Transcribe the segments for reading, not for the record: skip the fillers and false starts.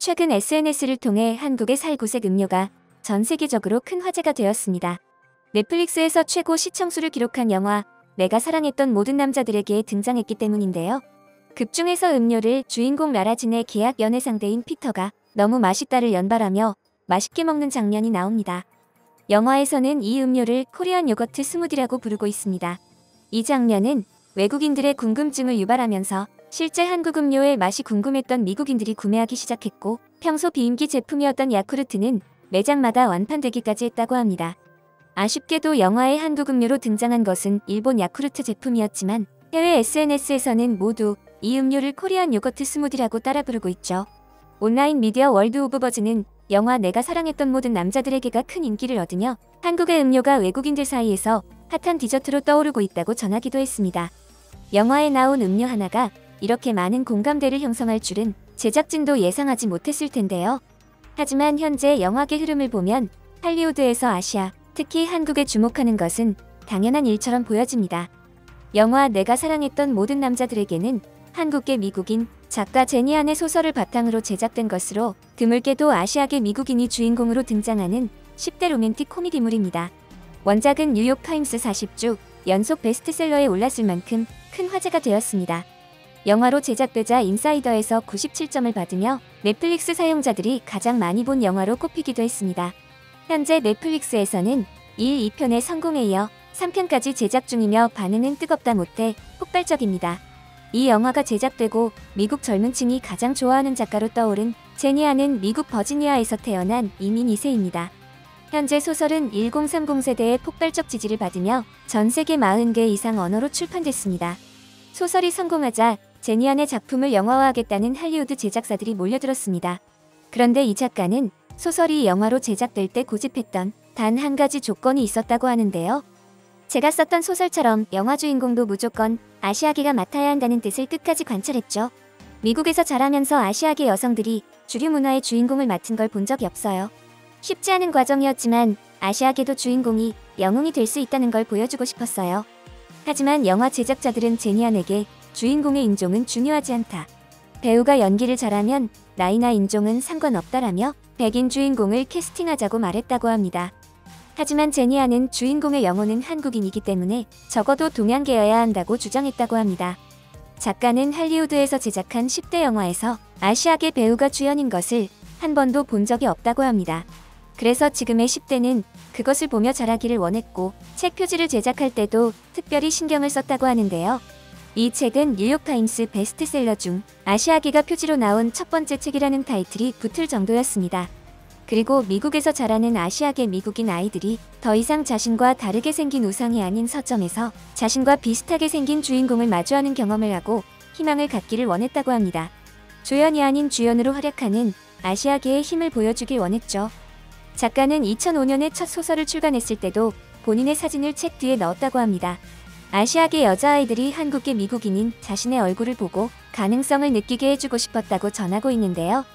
최근 SNS를 통해 한국의 살구색 음료가 전 세계적으로 큰 화제가 되었습니다. 넷플릭스에서 최고 시청수를 기록한 영화 내가 사랑했던 모든 남자들에게 등장했기 때문인데요. 극중에서 음료를 주인공 라라진의 계약 연애 상대인 피터가 너무 맛있다를 연발하며 맛있게 먹는 장면이 나옵니다. 영화에서는 이 음료를 코리안 요거트 스무디라고 부르고 있습니다. 이 장면은 외국인들의 궁금증을 유발하면서 실제 한국 음료의 맛이 궁금했던 미국인들이 구매하기 시작했고, 평소 비임기 제품이었던 야쿠르트는 매장마다 완판되기까지 했다고 합니다. 아쉽게도 영화의 한국 음료로 등장한 것은 일본 야쿠르트 제품이었지만 해외 SNS에서는 모두 이 음료를 코리안 요거트 스무디라고 따라 부르고 있죠. 온라인 미디어 월드 오브 버즈는 영화 내가 사랑했던 모든 남자들에게가 큰 인기를 얻으며 한국의 음료가 외국인들 사이에서 핫한 디저트로 떠오르고 있다고 전하기도 했습니다. 영화에 나온 음료 하나가 이렇게 많은 공감대를 형성할 줄은 제작진도 예상하지 못했을 텐데요. 하지만 현재 영화계 흐름을 보면 할리우드에서 아시아, 특히 한국에 주목하는 것은 당연한 일처럼 보여집니다. 영화 내가 사랑했던 모든 남자들에게는 한국계 미국인 작가 제니안의 소설을 바탕으로 제작된 것으로 드물게도 아시아계 미국인이 주인공으로 등장하는 10대 로맨틱 코미디물입니다. 원작은 뉴욕타임스 40주 연속 베스트셀러에 올랐을 만큼 큰 화제가 되었습니다. 영화로 제작되자 인사이더에서 97점을 받으며 넷플릭스 사용자들이 가장 많이 본 영화로 꼽히기도 했습니다. 현재 넷플릭스에서는 1, 2편의 성공에 이어 3편까지 제작 중이며 반응은 뜨겁다 못해 폭발적입니다. 이 영화가 제작되고 미국 젊은 층이 가장 좋아하는 작가로 떠오른 제니아는 미국 버지니아에서 태어난 이민 2세입니다. 현재 소설은 1030 세대의 폭발적 지지를 받으며 전 세계 40개 이상 언어로 출판됐습니다. 소설이 성공하자 제니안의 작품을 영화화하겠다는 할리우드 제작사들이 몰려들었습니다. 그런데 이 작가는 소설이 영화로 제작될 때 고집했던 단 한 가지 조건이 있었다고 하는데요. 제가 썼던 소설처럼 영화 주인공도 무조건 아시아계가 맡아야 한다는 뜻을 끝까지 관철했죠. 미국에서 자라면서 아시아계 여성들이 주류 문화의 주인공을 맡은 걸 본 적이 없어요. 쉽지 않은 과정이었지만 아시아계도 주인공이 영웅이 될 수 있다는 걸 보여주고 싶었어요. 하지만 영화 제작자들은 제니안에게 주인공의 인종은 중요하지 않다. 배우가 연기를 잘하면 나이나 인종은 상관없다라며 백인 주인공을 캐스팅하자고 말했다고 합니다. 하지만 제니안은 주인공의 영혼은 한국인이기 때문에 적어도 동양계여야 한다고 주장했다고 합니다. 작가는 할리우드에서 제작한 10대 영화에서 아시아계 배우가 주연인 것을 한 번도 본 적이 없다고 합니다. 그래서 지금의 10대는 그것을 보며 자라기를 원했고 책 표지를 제작할 때도 특별히 신경을 썼다고 하는데요. 이 책은 뉴욕타임스 베스트셀러 중 아시아계가 표지로 나온 첫 번째 책이라는 타이틀이 붙을 정도였습니다. 그리고 미국에서 자라는 아시아계 미국인 아이들이 더 이상 자신과 다르게 생긴 우상이 아닌 서점에서 자신과 비슷하게 생긴 주인공을 마주하는 경험을 하고 희망을 갖기를 원했다고 합니다. 조연이 아닌 주연으로 활약하는 아시아계의 힘을 보여주길 원했죠. 작가는 2005년에 첫 소설을 출간했을 때도 본인의 사진을 책 뒤에 넣었다고 합니다. 아시아계 여자아이들이 한국계 미국인인 자신의 얼굴을 보고 가능성을 느끼게 해주고 싶었다고 전하고 있는데요.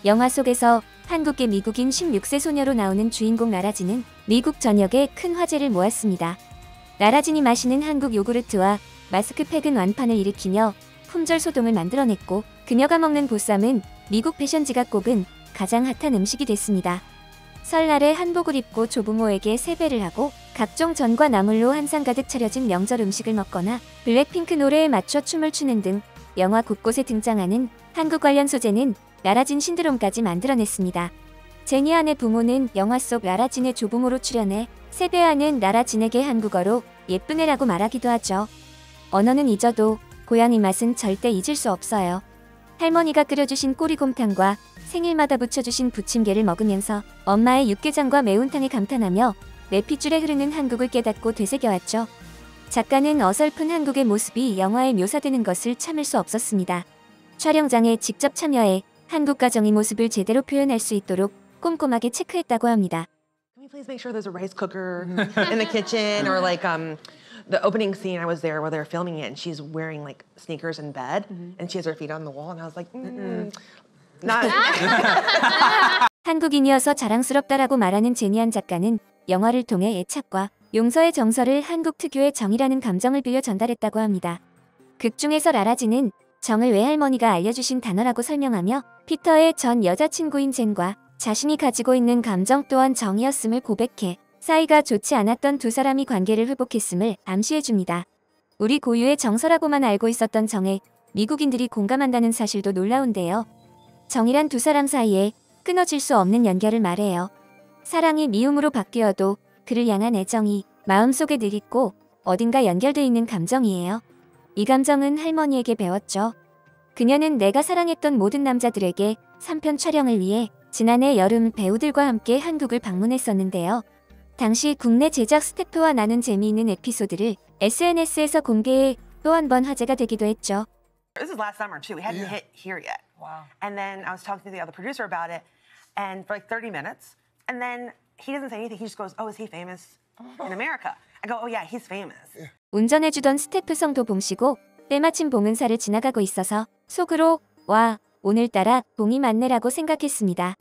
영화 속에서 한국계 미국인 16세 소녀로 나오는 주인공 라라진은 미국 전역에 큰 화제를 모았습니다. 라라진이 마시는 한국 요구르트와 마스크팩은 완판을 일으키며 품절 소동을 만들어냈고, 그녀가 먹는 보쌈은 미국 패션지가 꼽은 가장 핫한 음식이 됐습니다. 설날에 한복을 입고 조부모에게 세배를 하고 각종 전과 나물로 한상 가득 차려진 명절 음식을 먹거나 블랙핑크 노래에 맞춰 춤을 추는 등 영화 곳곳에 등장하는 한국 관련 소재는 라라진 신드롬까지 만들어냈습니다. 제니안의 부모는 영화 속 라라진의 조부모로 출연해 세배하는 라라진에게 한국어로 예쁜 애라고 말하기도 하죠. 언어는 잊어도 고향 입맛은 절대 잊을 수 없어요. 할머니가 끓여주신 꼬리곰탕과 생일마다 부쳐주신 부침개를 먹으면서 엄마의 육개장과 매운탕에 감탄하며 내 핏줄에 흐르는 한국을 깨닫고 되새겨왔죠. 작가는 어설픈 한국의 모습이 영화에 묘사되는 것을 참을 수 없었습니다. 촬영장에 직접 참여해 한국 가정의 모습을 제대로 표현할 수 있도록 꼼꼼하게 체크했다고 합니다. Can we please make sure there's a rice cooker in the kitchen, or like the opening scene I was there where they're filming it and she's wearing like sneakers in bed and she has her feet on the wall and I was like, not. 한국인이어서 자랑스럽다라고 말하는 제니안 작가는 영화를 통해 애착과 용서의 정서를 한국 특유의 정이라는 감정을 빌려 전달했다고 합니다. 극 중에서 라라진은 정을 외할머니가 알려주신 단어라고 설명하며 피터의 전 여자친구인 젠과 자신이 가지고 있는 감정 또한 정이었음을 고백해 사이가 좋지 않았던 두 사람이 관계를 회복했음을 암시해줍니다. 우리 고유의 정서라고만 알고 있었던 정에 미국인들이 공감한다는 사실도 놀라운데요. 정이란 두 사람 사이에 끊어질 수 없는 연결을 말해요. 사랑이 미움으로 바뀌어도 그를 향한 애정이 마음속에 늘 있고 어딘가 연결돼 있는 감정이에요. 이 감정은 할머니에게 배웠죠. 그녀는 내가 사랑했던 모든 남자들에게 3편 촬영을 위해 지난해 여름 배우들과 함께 한국을 방문했었는데요. 당시 국내 제작 스태프와 나눈 재미있는 에피소드를 SNS에서 공개해 또 한 번 화제가 되기도 했죠. This is last summer too. We hadn't hit here yet. Wow. And then I was talking to the other producer about it, and for like 30 minutes, and then he doesn't say anything. He just goes, "Oh, is he famous in America?" I go, "Oh yeah, he's famous." 운전해주던 스태프 성도 봉씨고 때마침 봉은사를 지나가고 있어서 속으로 와 오늘따라 봉이 많네라고 생각했습니다.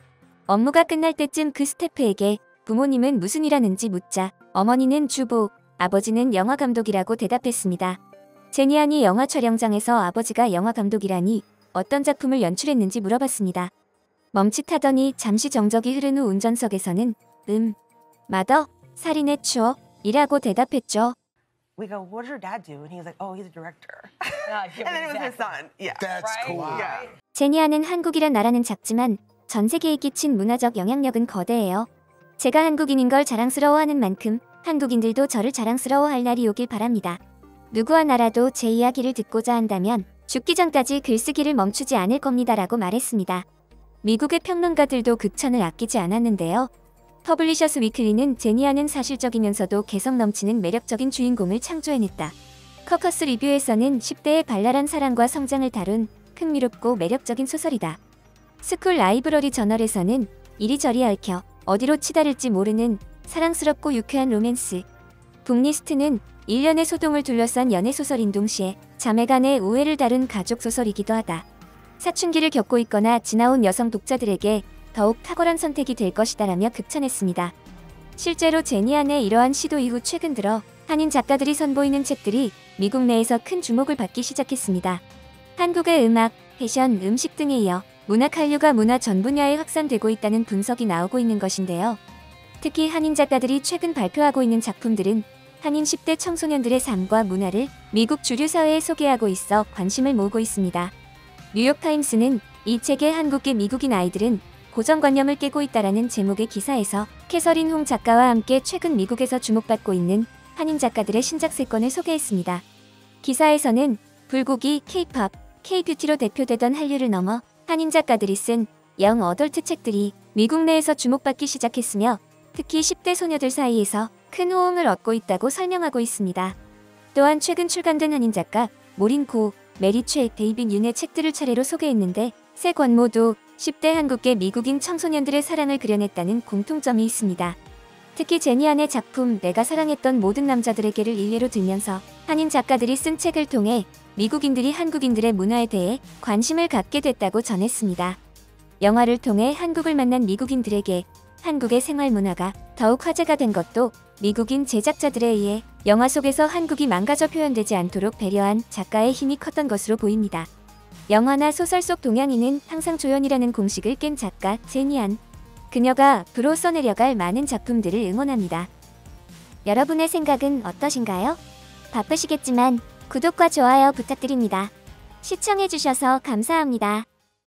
업무가 끝날 때쯤 그 스태프에게 부모님은 무슨 일 하는지 묻자 어머니는 주부, 아버지는 영화감독이라고 대답했습니다. 제니안이 영화 촬영장에서 아버지가 영화감독이라니 어떤 작품을 연출했는지 물어봤습니다. 멈칫하더니 잠시 정적이 흐른 후 운전석에서는 마더, 살인의 추억이라고 대답했죠. We go, "What does your dad do?" And he was like, "Oh, he's a director." Yeah, And then it was his exactly. son. Yeah. That's Right? cool. Yeah. 제니아는 한국이란 나라는 작지만 전 세계에 끼친 문화적 영향력은 거대해요. 제가 한국인인 걸 자랑스러워하는 만큼 한국인들도 저를 자랑스러워할 날이 오길 바랍니다. 누구와 나라도 제 이야기를 듣고자 한다면 죽기 전까지 글쓰기를 멈추지 않을 겁니다라고 말했습니다. 미국의 평론가들도 극찬을 아끼지 않았는데요. 퍼블리셔스 위클리는 제니아는 사실적이면서도 개성 넘치는 매력적인 주인공을 창조해냈다. 커커스 리뷰에서는 10대의 발랄한 사랑과 성장을 다룬 흥미롭고 매력적인 소설이다. 스쿨 라이브러리 저널에서는 이리저리 얽혀 어디로 치달을지 모르는 사랑스럽고 유쾌한 로맨스. 북리스트는 일련의 소동을 둘러싼 연애소설인 동시에 자매간의 우애를 다룬 가족소설이기도 하다. 사춘기를 겪고 있거나 지나온 여성 독자들에게 더욱 탁월한 선택이 될 것이다라며 극찬했습니다. 실제로 제니안의 이러한 시도 이후 최근 들어 한인 작가들이 선보이는 책들이 미국 내에서 큰 주목을 받기 시작했습니다. 한국의 음악, 패션, 음식 등에 이어 문학 한류가 문화 전 분야에 확산되고 있다는 분석이 나오고 있는 것인데요. 특히 한인 작가들이 최근 발표하고 있는 작품들은 한인 10대 청소년들의 삶과 문화를 미국 주류 사회에 소개하고 있어 관심을 모으고 있습니다. 뉴욕타임스는 이 책의 한국계 미국인 아이들은 고정관념을 깨고 있다라는 제목의 기사에서 캐서린 홍 작가와 함께 최근 미국에서 주목받고 있는 한인 작가들의 신작 3건을 소개했습니다. 기사에서는 불고기, K-팝, K-뷰티로 대표되던 한류를 넘어 한인 작가들이 쓴 영 어덜트 책들이 미국 내에서 주목받기 시작했으며 특히 10대 소녀들 사이에서 큰 호응을 얻고 있다고 설명하고 있습니다. 또한 최근 출간된 한인 작가 모린 고, 메리 최, 데이빗 윤의 책들을 차례로 소개했는데 3권 모두 10대 한국계 미국인 청소년들의 사랑을 그려냈다는 공통점이 있습니다. 특히 제니안의 작품 내가 사랑했던 모든 남자들에게를 일례로 들면서 한인 작가들이 쓴 책을 통해 미국인들이 한국인들의 문화에 대해 관심을 갖게 됐다고 전했습니다. 영화를 통해 한국을 만난 미국인들에게 한국의 생활 문화가 더욱 화제가 된 것도 미국인 제작자들에 의해 영화 속에서 한국이 망가져 표현되지 않도록 배려한 작가의 힘이 컸던 것으로 보입니다. 영화나 소설 속 동양인은 항상 조연이라는 공식을 깬 작가 제니안. 그녀가 앞으로 써내려갈 많은 작품들을 응원합니다. 여러분의 생각은 어떠신가요? 바쁘시겠지만 구독과 좋아요 부탁드립니다. 시청해주셔서 감사합니다.